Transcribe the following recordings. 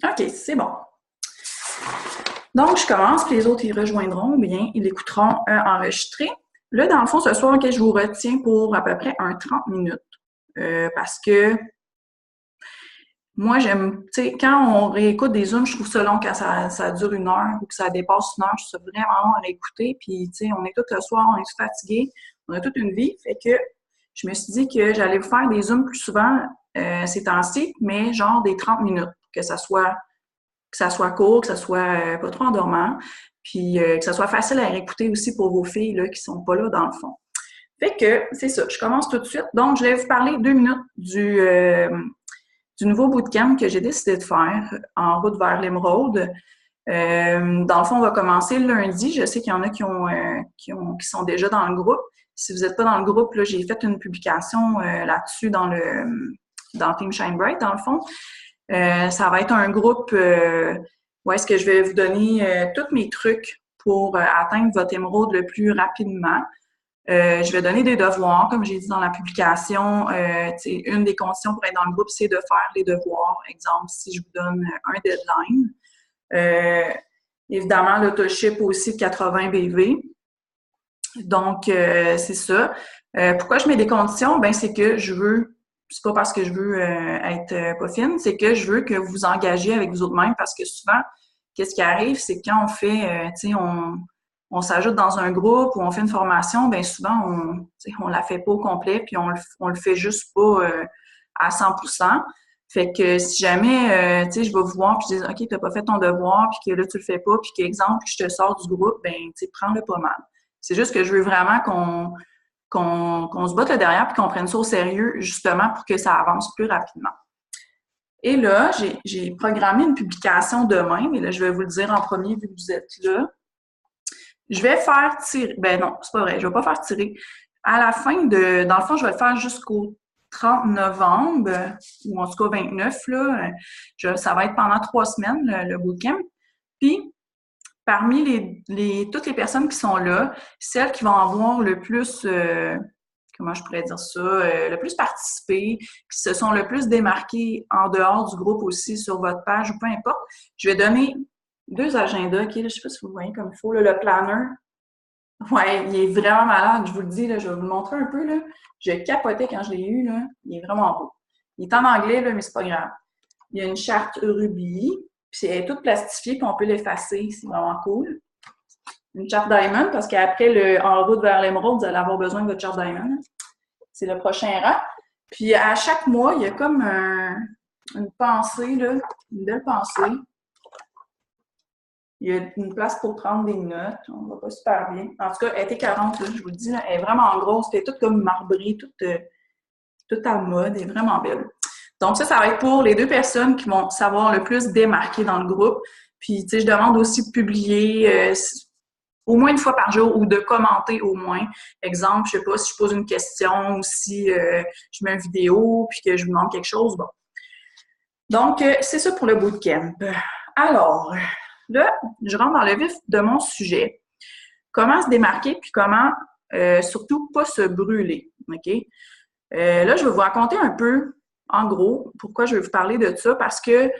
OK, c'est bon. Donc, je commence, puis les autres, ils rejoindront, bien, ils l'écouteront enregistré. Là, dans le fond, ce soir, okay, je vous retiens pour à peu près 30 minutes. Parce que moi, j'aime, tu sais, quand on réécoute des Zooms, je trouve ça long quand ça dure 1 heure ou que ça dépasse 1 heure. Je trouve ça vraiment long à réécouter. Puis, tu sais, on est tout le soir, on est tout fatigué, on a toute une vie. Fait que je me suis dit que j'allais vous faire des Zooms plus souvent ces temps-ci, mais genre des 30 minutes, que ça soit court, que ça soit pas trop endormant, puis que ça soit facile à réécouter aussi pour vos filles là, qui sont pas là dans le fond. Fait que c'est ça, je commence tout de suite. Donc, je vais vous parler 2 minutes du nouveau bootcamp que j'ai décidé de faire en route vers l'Émeraude. Dans le fond, on va commencer le lundi. Je sais qu'il y en a qui sont déjà dans le groupe. Si vous n'êtes pas dans le groupe, là, j'ai fait une publication là-dessus dans Team Shine Bright, dans le fond. Ça va être un groupe où est-ce que je vais vous donner tous mes trucs pour atteindre votre émeraude le plus rapidement. Je vais donner des devoirs, comme j'ai dit dans la publication. Une des conditions pour être dans le groupe, c'est de faire les devoirs. Exemple, si je vous donne un deadline. Évidemment, l'autoship aussi de 80 BV. Donc, c'est ça. Pourquoi je mets des conditions? Ben, c'est que je veux, c'est pas parce que je veux être pas fine, c'est que je veux que vous vous engagez avec vous autres-mêmes parce que souvent, qu'est-ce qui arrive, c'est que quand on fait, on s'ajoute dans un groupe ou on fait une formation, bien souvent, on la fait pas au complet puis on le fait juste pas à 100%. Fait que si jamais, je vais vous voir puis je dis, OK, t'as pas fait ton devoir puis que là, tu le fais pas puis qu'exemple, je te sors du groupe, ben, prends-le pas mal. C'est juste que je veux vraiment qu'on se batte le derrière puis qu'on prenne ça au sérieux, justement, pour que ça avance plus rapidement. Et là, j'ai programmé une publication demain, mais là, je vais vous le dire en premier vu que vous êtes là. Je vais faire tirer. Ben non, c'est pas vrai, je vais pas faire tirer. À la fin dans le fond, je vais le faire jusqu'au 30 novembre, ou en tout cas 29, là. Ça va être pendant 3 semaines, le bootcamp. Puis, parmi toutes les personnes qui sont là, celles qui vont avoir le plus, comment je pourrais dire ça, le plus participé, qui se sont le plus démarquées en dehors du groupe aussi sur votre page ou peu importe, je vais donner 2 agendas. OK, là, je ne sais pas si vous voyez comme il faut, là, le planner. Ouais, il est vraiment malade, je vous le dis, là, je vais vous le montrer un peu. Là. Je capotais quand je l'ai eu, là. Il est vraiment beau. Il est en anglais, là, mais c'est pas grave. Il y a une charte rubis, puis elle est toute plastifiée, puis on peut l'effacer, c'est vraiment cool. Une charte Diamond, parce qu'après, en route vers l'émeraude, vous allez avoir besoin de votre charte Diamond. C'est le prochain rang. Puis à chaque mois, il y a comme une pensée, là, une belle pensée. Il y a une place pour prendre des notes. On ne va pas super bien. En tout cas, elle était 40, là, je vous le dis. Là, elle est vraiment grosse. Elle est toute comme marbrée, toute à mode. Elle est vraiment belle. Donc, ça va être pour les 2 personnes qui vont savoir le plus démarquer dans le groupe. Puis, tu sais, je demande aussi de publier au moins 1 fois par jour ou de commenter au moins. Exemple, je sais pas si je pose une question ou si je mets une vidéo puis que je vous demande quelque chose. Bon. Donc, c'est ça pour le bootcamp. Alors, là, je rentre dans le vif de mon sujet. Comment se démarquer puis comment, surtout, pas se brûler. OK? Là, je vais vous raconter un peu, en gros, pourquoi je vais vous parler de ça, parce que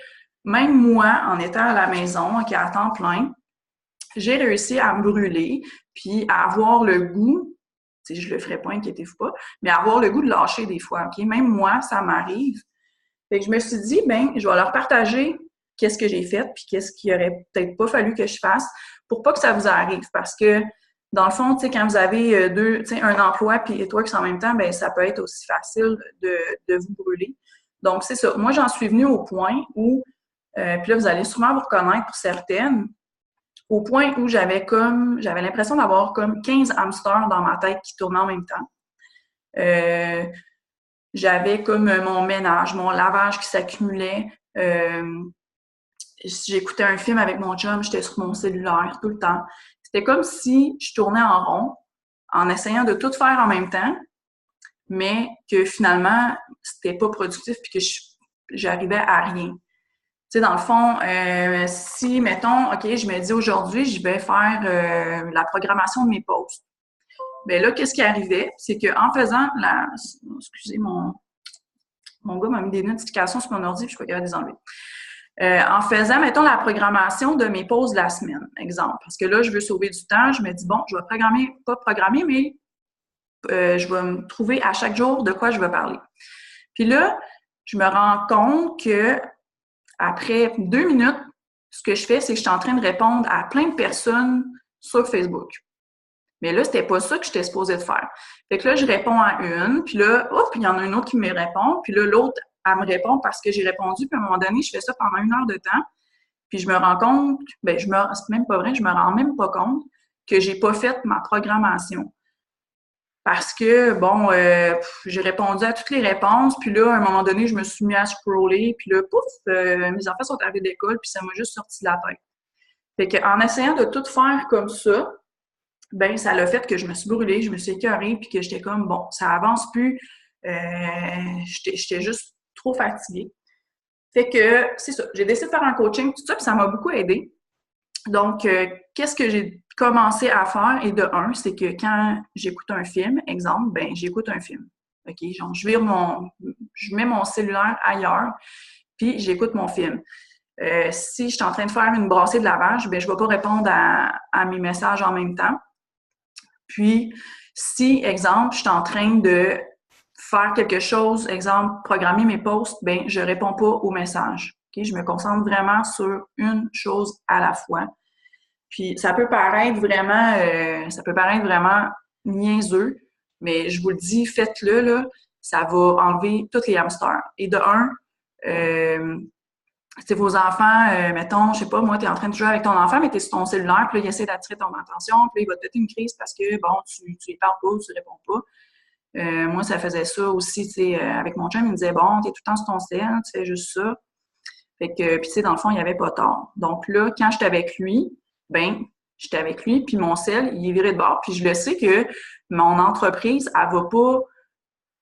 même moi, en étant à la maison, OK, à temps plein, j'ai réussi à me brûler puis à avoir le goût, tu sais, je le ferai pas, inquiétez-vous pas, mais à avoir le goût de lâcher des fois, OK? Même moi, ça m'arrive. Fait que je me suis dit, ben, je vais leur partager qu'est-ce que j'ai fait puis qu'est-ce qu'il aurait peut-être pas fallu que je fasse pour pas que ça vous arrive. Parce que, dans le fond, tu sais, quand vous avez un emploi puis Networks en même temps, ben, ça peut être aussi facile de vous brûler. Donc, c'est ça. Moi, j'en suis venue au point où, puis là, vous allez sûrement vous reconnaître pour certaines, au point où j'avais l'impression d'avoir comme 15 hamsters dans ma tête qui tournaient en même temps. J'avais comme mon ménage, mon lavage qui s'accumulait. J'écoutais un film avec mon chum, j'étais sur mon cellulaire tout le temps. C'était comme si je tournais en rond en essayant de tout faire en même temps, mais que finalement, c'était pas productif puis que j'arrivais à rien. Tu sais, dans le fond, si, mettons, OK, je me dis aujourd'hui, je vais faire la programmation de mes posts. Bien là, qu'est-ce qui arrivait? C'est qu'en faisant excusez, mon gars m'a mis des notifications sur mon ordi, puis je suis pas capable de les enlever. En faisant, mettons, la programmation de mes pauses de la semaine, exemple. Parce que là, je veux sauver du temps, je me dis, bon, je vais pas programmer, mais je vais me trouver à chaque jour de quoi je vais parler. Puis là, je me rends compte que après 2 minutes, ce que je fais, c'est que je suis en train de répondre à plein de personnes sur Facebook. Mais là, c'était pas ça que j'étais supposée de faire. Fait que là, je réponds à une, puis là, hop, il y en a une autre qui me répond, puis là, l'autre, elle me répond parce que j'ai répondu, puis à un moment donné, je fais ça pendant 1 heure de temps, puis je me rends compte, c'est même pas vrai, je me rends même pas compte que j'ai pas fait ma programmation. Parce que, bon, j'ai répondu à toutes les réponses, puis là, à un moment donné, je me suis mis à scroller, puis là, pouf, mes enfants sont arrivés d'école, puis ça m'a juste sorti de la tête. Fait qu'en essayant de tout faire comme ça, ben ça l'a fait que je me suis brûlée, je me suis écœurée, puis que j'étais comme, bon, ça avance plus, j'étais juste trop fatiguée. Fait que, c'est ça, j'ai décidé de faire un coaching, tout ça, puis ça m'a beaucoup aidée. Donc, qu'est-ce que j'ai commencé à faire? Et de un, c'est que quand j'écoute un film, exemple, ben j'écoute un film. OK? Genre, je mets mon cellulaire ailleurs, puis j'écoute mon film. Si je suis en train de faire une brassée de lavage, ben je ne vais pas répondre à mes messages en même temps. Puis, si, exemple, je suis en train de faire quelque chose, exemple, programmer mes posts, ben je ne réponds pas aux messages. Okay? Je me concentre vraiment sur une chose à la fois. Puis, ça peut paraître vraiment niaiseux, mais je vous le dis, faites-le, là, ça va enlever tous les hamsters. Et de un, vos enfants, mettons, je sais pas, moi, tu es en train de jouer avec ton enfant, mais tu es sur ton cellulaire, puis là, il essaie d'attirer ton attention, puis là, il va te péter une crise parce que, bon, tu lui parles pas, tu réponds pas. Moi, ça faisait ça aussi, tu sais, avec mon chum, il me disait, bon, t'es tout le temps sur ton cell, tu fais juste ça. Fait que, puis tu sais, dans le fond, il n'y avait pas tort. Donc là, quand j'étais avec lui, ben, j'étais avec lui, puis mon cell, il est viré de bord, puis je le sais que mon entreprise, elle va pas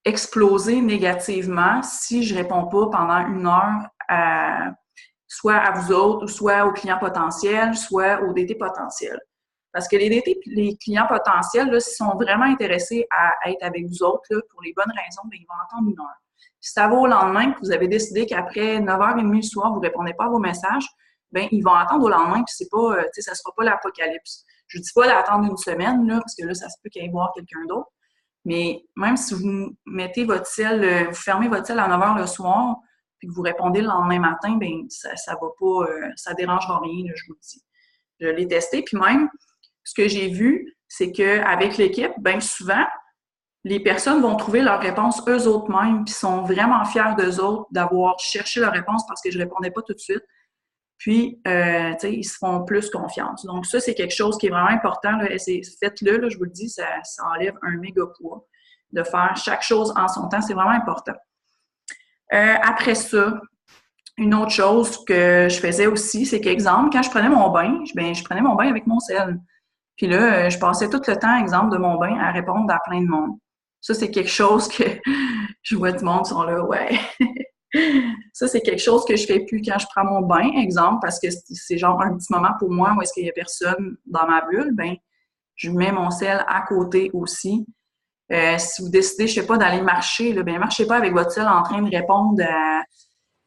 exploser négativement si je réponds pas pendant 1 heure soit à vous autres, ou soit aux clients potentiels, soit aux DT potentiels. Parce que les DT, les clients potentiels, là, s'ils sont vraiment intéressés à être avec vous autres, là, pour les bonnes raisons, bien, ils vont attendre 1 heure. Si ça va au lendemain que vous avez décidé qu'après 9h30 le soir, vous ne répondez pas à vos messages, bien, ils vont attendre au lendemain, puis c'est pas, ça ne sera pas l'apocalypse. Je ne dis pas d'attendre une semaine, là, parce que là, ça se peut qu'il aille voir quelqu'un d'autre. Mais même si vous mettez votre cell, vous fermez votre cell à 9h le soir, puis que vous répondez le lendemain matin, bien, ça va pas, ça dérangera rien, là, je vous le dis. Je l'ai testé, puis même, ce que j'ai vu, c'est qu'avec l'équipe, bien souvent, les personnes vont trouver leur réponse eux autres mêmes, puis sont vraiment fiers d'eux autres d'avoir cherché leur réponse parce que je répondais pas tout de suite. Puis, tu sais, ils se font plus confiance. Donc, ça, c'est quelque chose qui est vraiment important. Là, faites-le, là, je vous le dis, ça enlève un méga poids. De faire chaque chose en son temps, c'est vraiment important. Après ça, une autre chose que je faisais aussi, c'est qu'exemple, quand je prenais mon bain, je prenais mon bain avec mon sel. Puis là, je passais tout le temps, exemple, de mon bain à répondre à plein de monde. Ça, c'est quelque chose que je vois du monde qui sont là, ouais. Ça, c'est quelque chose que je fais plus quand je prends mon bain, exemple, parce que c'est genre un petit moment pour moi où est-ce qu'il y a personne dans ma bulle, ben je mets mon sel à côté aussi. Si vous décidez, je sais pas, d'aller marcher, là, ben marchez pas avec votre sel en train de répondre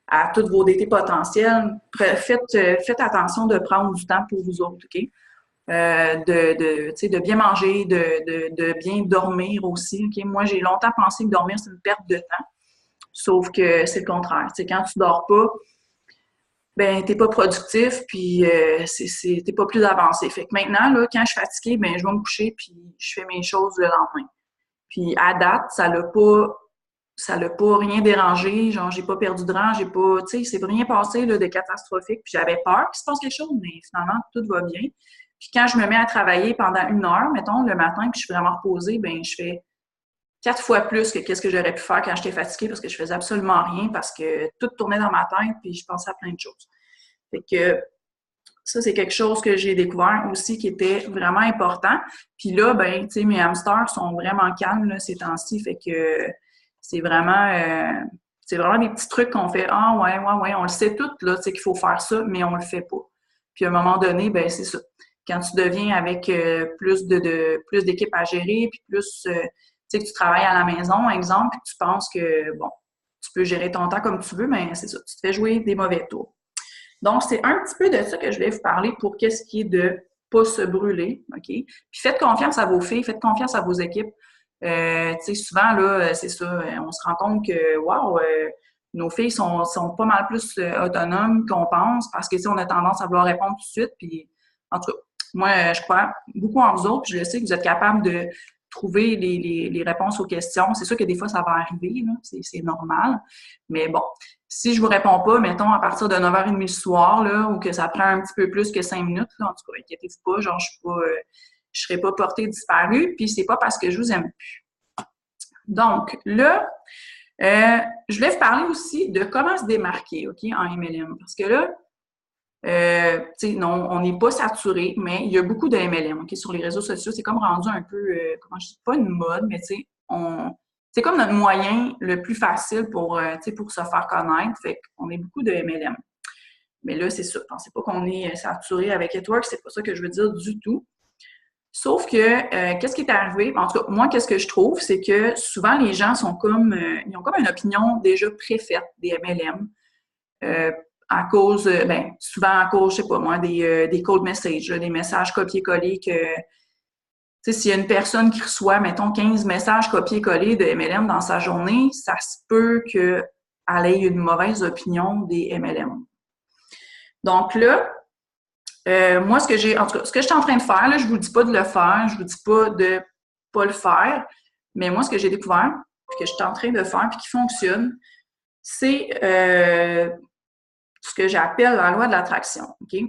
à tous vos DT potentiels. Faites attention de prendre du temps pour vous autres, OK? De bien manger, de bien dormir aussi, OK? Moi, j'ai longtemps pensé que dormir, c'est une perte de temps. Sauf que c'est le contraire. T'sais, quand tu dors pas, ben t'es pas productif, puis t'es pas plus avancé. Fait que maintenant, là, quand je suis fatiguée, ben je vais me coucher, puis je fais mes choses le lendemain. Puis à date, ça l'a pas rien dérangé. Genre, j'ai pas perdu de rang, j'ai pas, tu sais, c'est rien passé là, de catastrophique. Puis j'avais peur qu'il se passe quelque chose, mais finalement, tout va bien. Puis quand je me mets à travailler pendant 1 heure, mettons, le matin, puis je suis vraiment reposée, ben je fais 4 fois plus que qu'est-ce que j'aurais pu faire quand j'étais fatiguée parce que je faisais absolument rien parce que tout tournait dans ma tête puis je pensais à plein de choses. Fait que ça, c'est quelque chose que j'ai découvert aussi qui était vraiment important. Puis là, ben, tu sais, mes hamsters sont vraiment calmes là, ces temps-ci. Fait que c'est vraiment des petits trucs qu'on fait. Ah ouais, on le sait tout, là, tu sais, qu'il faut faire ça, mais on le fait pas. Puis à un moment donné, ben c'est ça. Quand tu deviens avec plus d'équipes à gérer, puis plus tu sais, que tu travailles à la maison, exemple, puis tu penses que, bon, tu peux gérer ton temps comme tu veux, mais c'est ça, tu te fais jouer des mauvais tours. Donc, c'est un petit peu de ça que je vais vous parler pour qu'est-ce qui est de pas se brûler, OK? Puis faites confiance à vos filles, faites confiance à vos équipes. Tu sais, souvent, là, c'est ça, on se rend compte que, wow, nos filles sont pas mal plus autonomes qu'on pense parce que, tu sais, on a tendance à vouloir répondre tout de suite. Puis, en tout cas, moi, je crois beaucoup en vous autres, puis je sais que vous êtes capables de trouver les réponses aux questions. C'est sûr que des fois, ça va arriver, là, c'est normal. Mais bon, si je vous réponds pas, mettons, à partir de 9h30 le soir, là, ou que ça prend un petit peu plus que 5 minutes, là, en tout cas, inquiétez-vous pas, genre, je serai pas portée disparue, puis c'est pas parce que je vous aime plus. Donc, là, je voulais vous parler aussi de comment se démarquer, OK, en MLM. Parce que là, tu sais, non, on n'est pas saturé, mais il y a beaucoup de MLM, OK, sur les réseaux sociaux. C'est comme rendu un peu, comment je dis, pas une mode, mais tu sais, c'est comme notre moyen le plus facile pour, tu sais, pour se faire connaître. Fait qu'on est beaucoup de MLM. Mais là, c'est ça. Pensez pas qu'on est saturé avec Network, c'est pas ça que je veux dire du tout. Sauf que, qu'est-ce qui est arrivé? En tout cas, moi, qu'est-ce que je trouve, c'est que souvent, les gens sont comme, ils ont comme une opinion déjà préfaite des MLM. À cause, ben, souvent à cause, je sais pas moi, des cold messages, là, des messages copier-coller que, tu sais, s'il y a une personne qui reçoit, mettons, 15 messages copier-coller de MLM dans sa journée, ça se peut qu'elle ait une mauvaise opinion des MLM. Donc là, moi, en tout cas, ce que je suis en train de faire, là, je vous dis pas de le faire, je vous dis pas de pas le faire, mais moi, ce que j'ai découvert, puis que je suis en train de faire, puis qui fonctionne, c'est ce que j'appelle la loi de l'attraction. OK?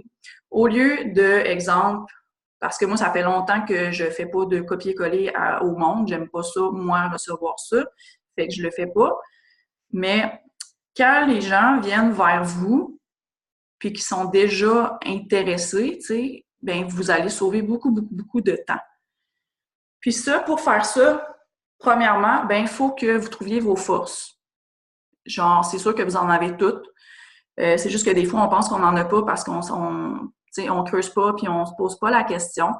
Au lieu de, exemple, parce que moi, ça fait longtemps que je fais pas de copier-coller au monde, j'aime pas ça, moi, recevoir ça, fait que je le fais pas. Mais quand les gens viennent vers vous, puis qu'ils sont déjà intéressés, tu sais, ben vous allez sauver beaucoup, beaucoup, beaucoup de temps. Puis ça, pour faire ça, premièrement, ben il faut que vous trouviez vos forces. Genre, c'est sûr que vous en avez toutes. C'est juste que des fois, on pense qu'on n'en a pas parce on creuse pas puis on se pose pas la question.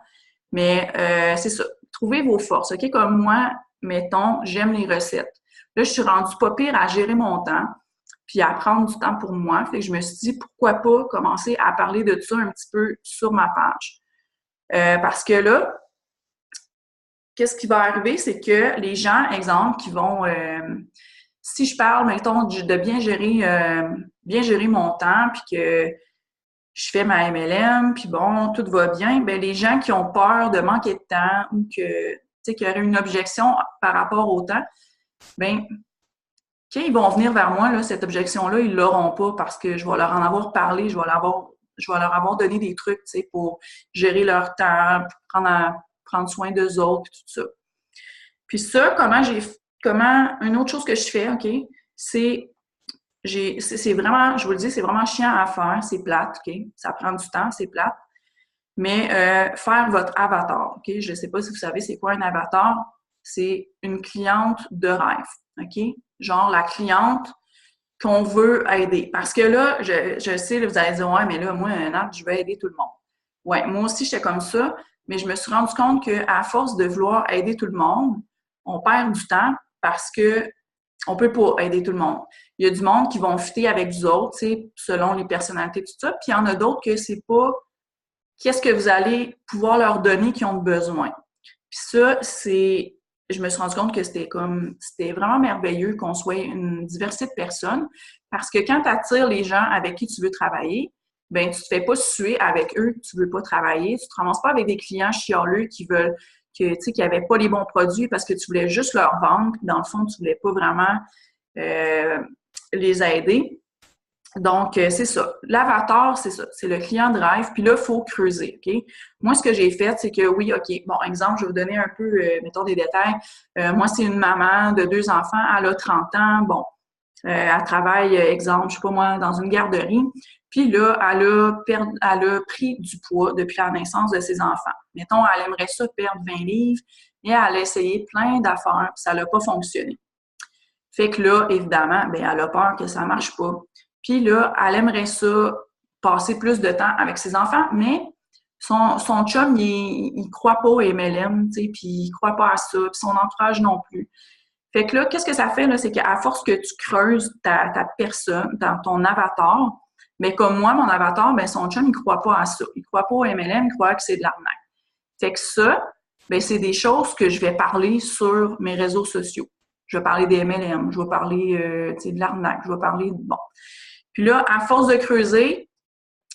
Mais c'est ça. Trouvez vos forces. OK? Comme moi, mettons, j'aime les recettes. Là, je suis rendue pas pire à gérer mon temps puis à prendre du temps pour moi. Fait que je me suis dit, pourquoi pas commencer à parler de ça un petit peu sur ma page. Parce que là, qu'est-ce qui va arriver, c'est que les gens, exemple, qui vont... si je parle, mettons, de bien gérer mon temps, puis que je fais ma MLM, puis bon, tout va bien, bien, les gens qui ont peur de manquer de temps ou que, tu sais, qu'il y aurait une objection par rapport au temps, bien, quand ils vont venir vers moi, là, cette objection-là, ils l'auront pas parce que je vais leur en avoir parlé, je vais leur avoir donné des trucs, tu sais, pour gérer leur temps, pour prendre soin d'eux autres, puis tout ça. Puis ça, une autre chose que je fais, OK, c'est vraiment, je vous le dis, c'est vraiment chiant à faire, c'est plate, OK? Ça prend du temps, c'est plate. Mais faire votre avatar, OK? Je ne sais pas si vous savez c'est quoi un avatar. C'est une cliente de rêve, OK? Genre la cliente qu'on veut aider. Parce que là, je sais, là, vous allez dire, ouais, mais là, moi, Nat, je veux aider tout le monde. Ouais, moi aussi, j'étais comme ça, mais je me suis rendu compte qu'à force de vouloir aider tout le monde, on perd du temps parce que on peut pas aider tout le monde. Il y a du monde qui vont fitter avec vous autres, tu sais, selon les personnalités, tout ça. Puis il y en a d'autres que c'est pas qu'est-ce que vous allez pouvoir leur donner qui ont besoin. Puis ça, je me suis rendu compte que c'était vraiment merveilleux qu'on soit une diversité de personnes parce que quand tu attires les gens avec qui tu veux travailler, ben tu te fais pas suer avec eux que tu veux pas travailler. Tu te ramasses pas avec des clients chialeux qui veulent tu sais, qui n'avaient pas les bons produits parce que tu voulais juste leur vendre. Puis dans le fond, tu voulais pas vraiment les aider. Donc, c'est ça. L'avatar, c'est ça. C'est le client de rêve. Puis là, il faut creuser, OK? Moi, ce que j'ai fait, c'est que oui, OK, bon, exemple, je vais vous donner un peu, mettons, des détails. Moi, c'est une maman de 2 enfants. Elle a 30 ans. Bon, elle travaille, exemple, je sais pas moi, dans une garderie. Puis là, elle a pris du poids depuis la naissance de ses enfants. Mettons, elle aimerait ça perdre 20 livres, et elle a essayé plein d'affaires, puis ça n'a pas fonctionné. Fait que là, évidemment, ben, elle a peur que ça marche pas. Puis là, elle aimerait ça passer plus de temps avec ses enfants, mais son chum, il croit pas au MLM, tu sais, puis il croit pas à ça, puis son entourage non plus. Fait que là, qu'est-ce que ça fait, là? C'est qu'à force que tu creuses ta personne, ton avatar, Mais comme moi, mon avatar, ben son chum, il croit pas à ça. Il croit pas au MLM, il croit que c'est de l'arnaque. Fait que ça, ben c'est des choses que je vais parler sur mes réseaux sociaux. Je vais parler des MLM, je vais parler de l'arnaque, je vais parler bon. Puis là, à force de creuser,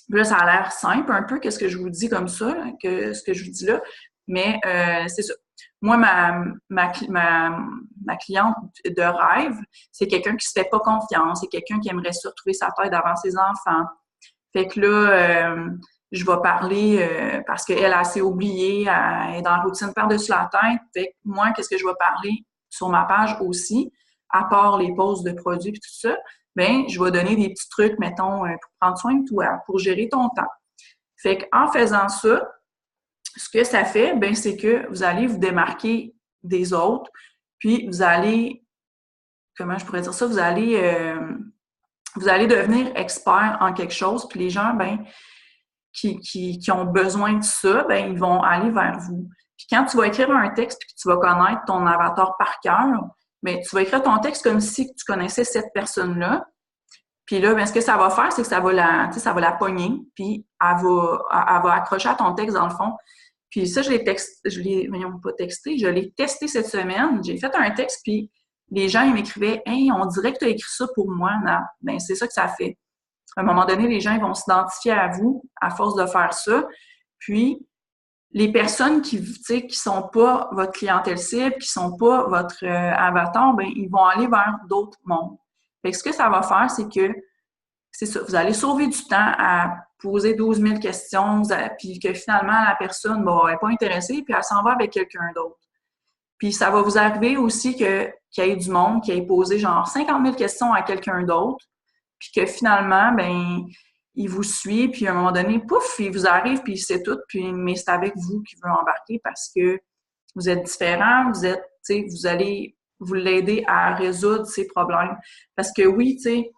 là, ça a l'air simple un peu, qu'est-ce que je vous dis comme ça, que ce que je vous dis là, mais c'est ça. Moi, ma cliente de rêve, c'est quelqu'un qui se fait pas confiance, c'est quelqu'un qui aimerait ça retrouver sa tête devant ses enfants. Fait que là, je vais parler parce qu'elle a assez oublié, elle est dans la routine par-dessus la tête. Fait que moi, qu'est-ce que je vais parler sur ma page aussi, à part les posts de produits et tout ça, bien, je vais donner des petits trucs, mettons, pour prendre soin de toi, pour gérer ton temps. Fait qu'en faisant ça, ce que ça fait, bien, c'est que vous allez vous démarquer des autres, puis vous allez, comment je pourrais dire ça, vous allez devenir expert en quelque chose, puis les gens, ben, qui ont besoin de ça, ben, ils vont aller vers vous. Puis quand tu vas écrire un texte puis que tu vas connaître ton avatar par cœur, ben, tu vas écrire ton texte comme si tu connaissais cette personne-là. Puis là, ben, ce que ça va faire, c'est que ça va la pogner, puis elle va accrocher à ton texte dans le fond. Puis ça, je l'ai pas texté, je l'ai testé cette semaine. J'ai fait un texte, puis les gens, ils m'écrivaient « Hey, on dirait que tu as écrit ça pour moi, non? » Ben, c'est ça que ça fait. À un moment donné, les gens ils vont s'identifier à vous à force de faire ça. Puis, les personnes qui sont pas votre clientèle cible, qui sont pas votre avatar, ben ils vont aller vers d'autres mondes. Fait que ce que ça va faire, c'est que, c'est ça, vous allez sauver du temps à poser 12 000 questions, puis que finalement, la personne, bon, elle n'est pas intéressée, puis elle s'en va avec quelqu'un d'autre. Puis ça va vous arriver aussi qu'il y ait du monde qui ait posé genre 50 000 questions à quelqu'un d'autre, puis que finalement, ben il vous suit, puis à un moment donné, pouf, il vous arrive, puis il sait tout, puis mais c'est avec vous qu'il veut embarquer parce que vous êtes différent, vous allez vous l'aider à résoudre ses problèmes. Parce que oui, tu sais,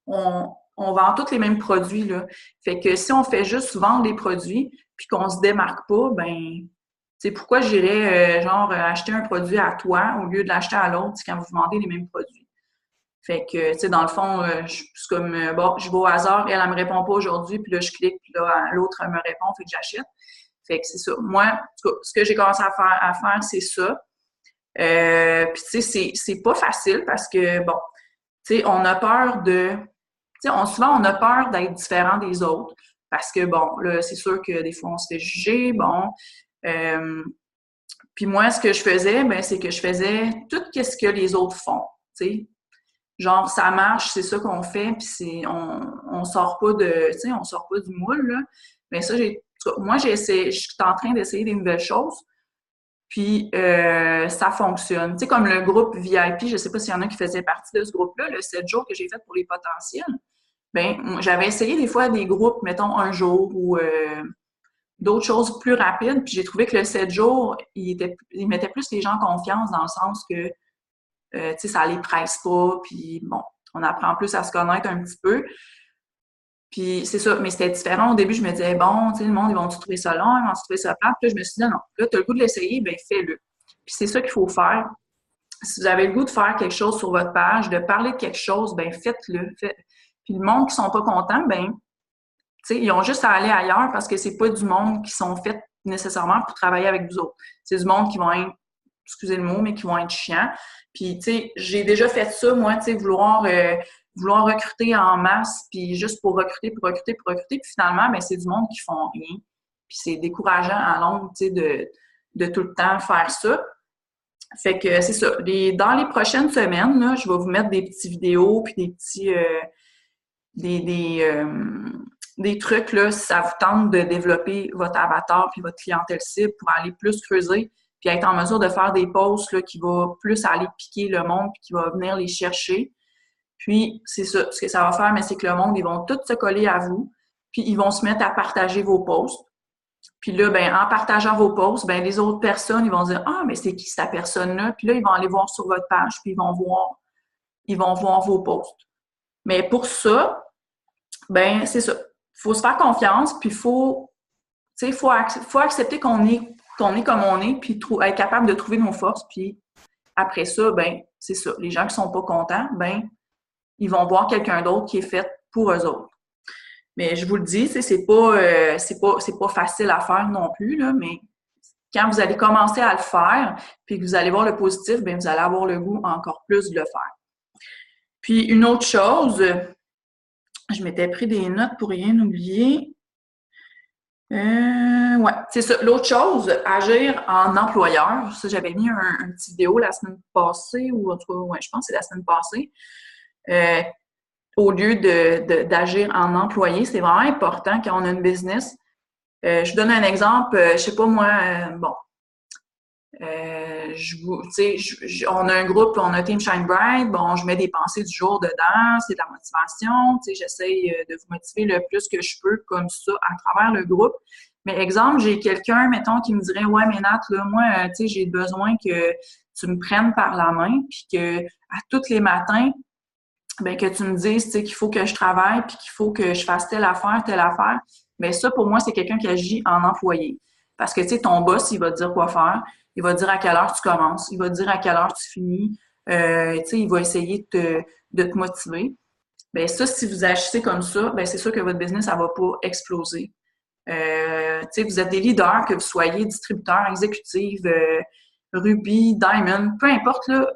on vend tous les mêmes produits, là. Fait que si on fait juste vendre des produits, puis qu'on se démarque pas, ben, tu sais, pourquoi j'irais, acheter un produit à toi au lieu de l'acheter à l'autre quand vous vendez les mêmes produits? Fait que, tu sais, dans le fond, je suis comme, bon, je vais au hasard, elle me répond pas aujourd'hui, puis là, je clique, puis là, l'autre, elle me répond, fait que j'achète. Fait que c'est ça. Moi, en tout cas, ce que j'ai commencé à faire, c'est ça. Puis, tu sais, c'est pas facile parce que, bon, tu sais, on a peur de... Tu sais, souvent, on a peur d'être différent des autres parce que, bon, là, c'est sûr que des fois, on se fait juger, bon. Puis moi, ce que je faisais, ben c'est que je faisais tout ce que les autres font, tu sais. Genre, ça marche, c'est ça qu'on fait, puis on sort pas de, tu sais, on sort pas du moule, là. Mais ça, moi, j'ai essayé, je suis en train d'essayer des nouvelles choses, puis ça fonctionne. Tu sais, comme le groupe VIP, je sais pas s'il y en a qui faisaient partie de ce groupe-là, le 7 jours que j'ai fait pour les potentiels. Ben, j'avais essayé des fois des groupes, mettons, un jour ou d'autres choses plus rapides, puis j'ai trouvé que le 7 jours, il mettait plus les gens en confiance dans le sens que tu sais, ça les presse pas, puis bon, on apprend plus à se connaître un petit peu. Puis c'est ça, mais c'était différent. Au début, je me disais, bon, tu sais, le monde, ils vont-tu trouver ça long, ils vont-tu trouver ça plate? Puis là, je me suis dit, non, là, tu as le goût de l'essayer, ben fais-le. Puis c'est ça qu'il faut faire. Si vous avez le goût de faire quelque chose sur votre page, de parler de quelque chose, ben faites-le. Puis le monde qui sont pas contents, ben, tu sais, ils ont juste à aller ailleurs parce que c'est pas du monde qui sont faits nécessairement pour travailler avec vous autres. C'est du monde qui vont être, excusez le mot, mais qui vont être chiants. Puis, tu sais, j'ai déjà fait ça, moi, tu sais, vouloir recruter en masse, puis juste pour recruter, puis finalement, ben c'est du monde qui font rien. Puis c'est décourageant à longue, tu sais, de tout le temps faire ça. Fait que c'est ça. Dans les prochaines semaines, là, je vais vous mettre des petites vidéos, puis des petits... des trucs, là, si ça vous tente de développer votre avatar puis votre clientèle cible pour aller plus creuser puis être en mesure de faire des posts là, qui vont plus aller piquer le monde puis qui va venir les chercher. Puis, c'est ça. Ce que ça va faire, mais c'est que le monde, ils vont tous se coller à vous puis ils vont se mettre à partager vos posts. Puis là, ben, en partageant vos posts, ben, les autres personnes, ils vont dire « Ah, mais c'est qui cette personne-là? » Puis là, ils vont aller voir sur votre page puis ils vont voir vos posts. Mais pour ça, ben c'est ça. Il faut se faire confiance, puis faut accepter qu'on est comme on est, puis être capable de trouver nos forces, puis après ça, ben c'est ça. Les gens qui sont pas contents, ben ils vont voir quelqu'un d'autre qui est fait pour eux autres. Mais je vous le dis, c'est pas facile à faire non plus, là, mais quand vous allez commencer à le faire, puis que vous allez voir le positif, bien, vous allez avoir le goût encore plus de le faire. Puis une autre chose, je m'étais pris des notes pour rien oublier. Ouais, c'est ça. L'autre chose, agir en employeur. Ça, j'avais mis un petit vidéo la semaine passée, ou en tout cas, ouais, je pense que c'est la semaine passée. Au lieu d'agir en employé, c'est vraiment important quand on a une business. Je vous donne un exemple. Je sais pas moi, bon, on a un groupe, on a Team Shine Bright, bon, je mets des pensées du jour dedans, c'est de la motivation, j'essaye de vous motiver le plus que je peux comme ça à travers le groupe. Mais exemple, j'ai quelqu'un, mettons, qui me dirait, ouais, mais Nat, là, moi, j'ai besoin que tu me prennes par la main, puis que à tous les matins, ben que tu me dises, qu'il faut que je travaille, puis qu'il faut que je fasse telle affaire, telle affaire. Bien, ça, pour moi, c'est quelqu'un qui agit en employé. Parce que, ton boss, il va te dire quoi faire. Il va te dire à quelle heure tu commences. Il va te dire à quelle heure tu finis. Il va essayer de te motiver. Bien, ça, si vous agissez comme ça, bien, c'est sûr que votre business, ça va pas exploser. Vous êtes des leaders, que vous soyez distributeur, exécutif, Ruby, Diamond, peu importe, là,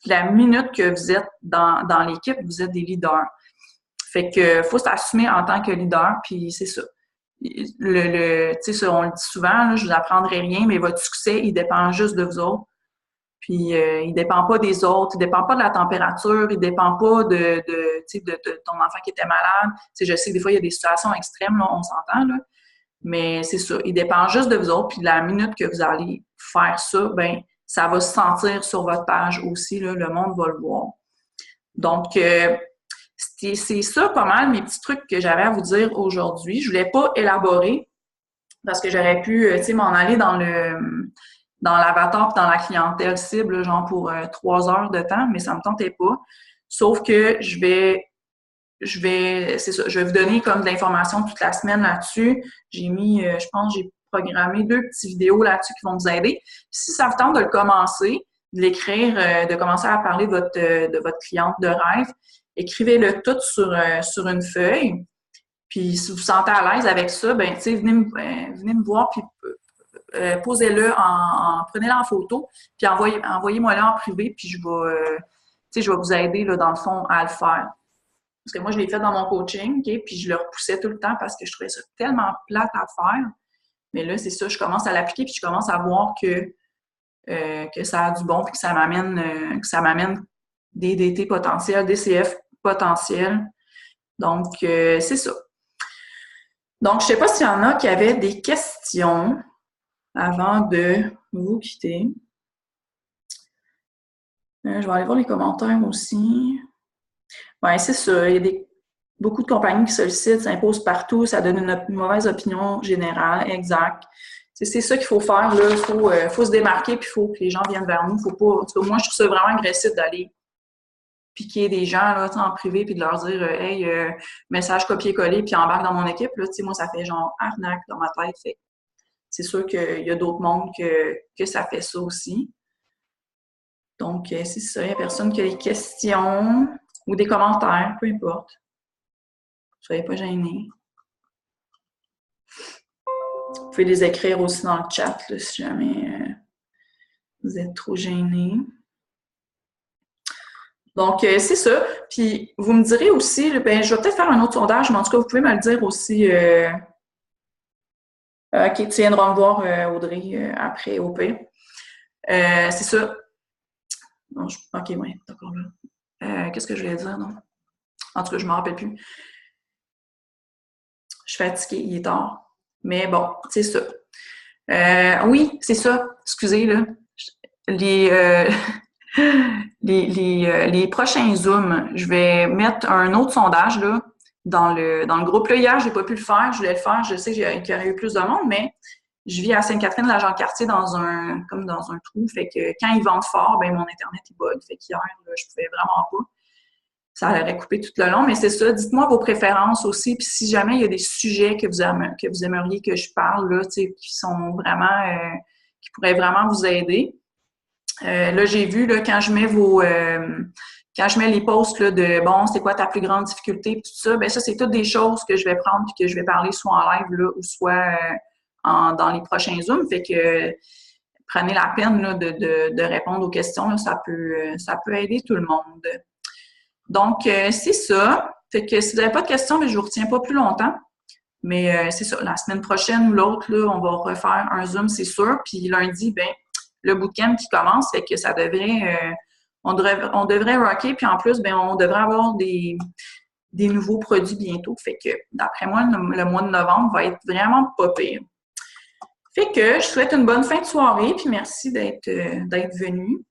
la minute que vous êtes dans l'équipe, vous êtes des leaders. Fait que faut s'assumer en tant que leader, puis c'est ça. Ça, on le dit souvent, là, je vous apprendrai rien, mais votre succès, il dépend juste de vous autres. Puis il dépend pas des autres, il dépend pas de la température, il dépend pas de ton enfant qui était malade. Je sais que des fois, il y a des situations extrêmes, là, on s'entend, là. Mais c'est ça, il dépend juste de vous autres, puis la minute que vous allez faire ça, ben ça va se sentir sur votre page aussi, là, le monde va le voir. Donc, c'est ça pas mal mes petits trucs que j'avais à vous dire aujourd'hui. Je voulais pas élaborer parce que j'aurais pu, m'en aller dans l'avatar et dans la clientèle cible, genre pour 3 heures de temps, mais ça me tentait pas. Sauf que je vais c'est ça, je vais vous donner comme de l'information toute la semaine là-dessus. J'ai mis, je pense, j'ai programmé 2 petites vidéos là-dessus qui vont vous aider. Si ça vous tente de le commencer, de l'écrire, de commencer à parler de votre cliente de rêve, écrivez-le tout sur une feuille. Puis si vous vous sentez à l'aise avec ça, ben tu sais, venez me voir, puis posez-le prenez-le en photo, puis envoyez-moi-le en privé, puis je vais vous aider là, dans le fond à le faire. Parce que moi, je l'ai fait dans mon coaching, okay? Puis je le repoussais tout le temps parce que je trouvais ça tellement plate à faire. Mais là, c'est ça, je commence à l'appliquer, puis je commence à voir que ça a du bon, puis que ça m'amène des DT potentiels, des CF potentiels. Donc, c'est ça. Donc, je ne sais pas s'il y en a qui avaient des questions avant de vous quitter. Je vais aller voir les commentaires aussi. Oui, c'est ça. Il y a beaucoup de compagnies qui sollicitent, ça impose partout, ça donne une mauvaise opinion générale, exact. C'est ça qu'il faut faire, là. Il faut se démarquer, puis il faut que les gens viennent vers nous. Faut pas. En tout cas, moi, je trouve ça vraiment agressif d'aller piquer des gens là, en privé, puis de leur dire hey, message copier-coller, puis embarque dans mon équipe. Là, moi, ça fait genre arnaque dans ma tête. Fait. C'est sûr qu'il y a d'autres mondes que ça fait ça aussi. Donc, c'est ça. Il n'y a personne qui a des questions ou des commentaires, peu importe. Soyez pas gênés. Vous pouvez les écrire aussi dans le chat là, si jamais vous êtes trop gênés. Donc, c'est ça. Puis, vous me direz aussi, ben, je vais peut-être faire un autre sondage, mais en tout cas, vous pouvez me le dire aussi. OK, tu viendras me voir, Audrey, après, au pire. C'est ça. Bon, OK, oui, d'accord. Qu'est-ce que je voulais dire, non? En tout cas, je ne me rappelle plus. Je suis fatiguée, il est tard. Mais bon, c'est ça. Oui, c'est ça. Excusez, là. Les prochains Zooms, je vais mettre un autre sondage là, dans le groupe. Là, hier, je n'ai pas pu le faire. Je voulais le faire. Je sais qu'il y aurait eu plus de monde, mais je vis à Sainte-Catherine, la Jean-Cartier, comme dans un trou. Fait que quand ils vendent fort, ben mon Internet il bug. Fait qu'hier, là, je pouvais vraiment pas. Ça aurait coupé tout le long, mais c'est ça. Dites-moi vos préférences aussi. Puis si jamais il y a des sujets que vous aimeriez que je parle, là, qui sont vraiment, qui pourraient vraiment vous aider. Là, j'ai vu, là, quand je mets quand je mets les posts là, de bon, c'est quoi ta plus grande difficulté, tout ça, ben ça, c'est toutes des choses que je vais prendre et que je vais parler soit en live là, ou soit dans les prochains Zooms. Fait que prenez la peine là, de répondre aux questions. Là, ça peut aider tout le monde. Donc, c'est ça. Fait que si vous n'avez pas de questions, mais je ne vous retiens pas plus longtemps. Mais c'est ça, la semaine prochaine ou l'autre, là, on va refaire un Zoom, c'est sûr. Puis lundi, ben le bootcamp qui commence, fait que ça devrait, on devrait rocker. Puis en plus, ben on devrait avoir des nouveaux produits bientôt. Fait que d'après moi, le mois de novembre va être vraiment pas pire. Fait que je souhaite une bonne fin de soirée, puis merci d'être venu.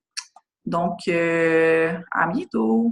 Donc, à bientôt!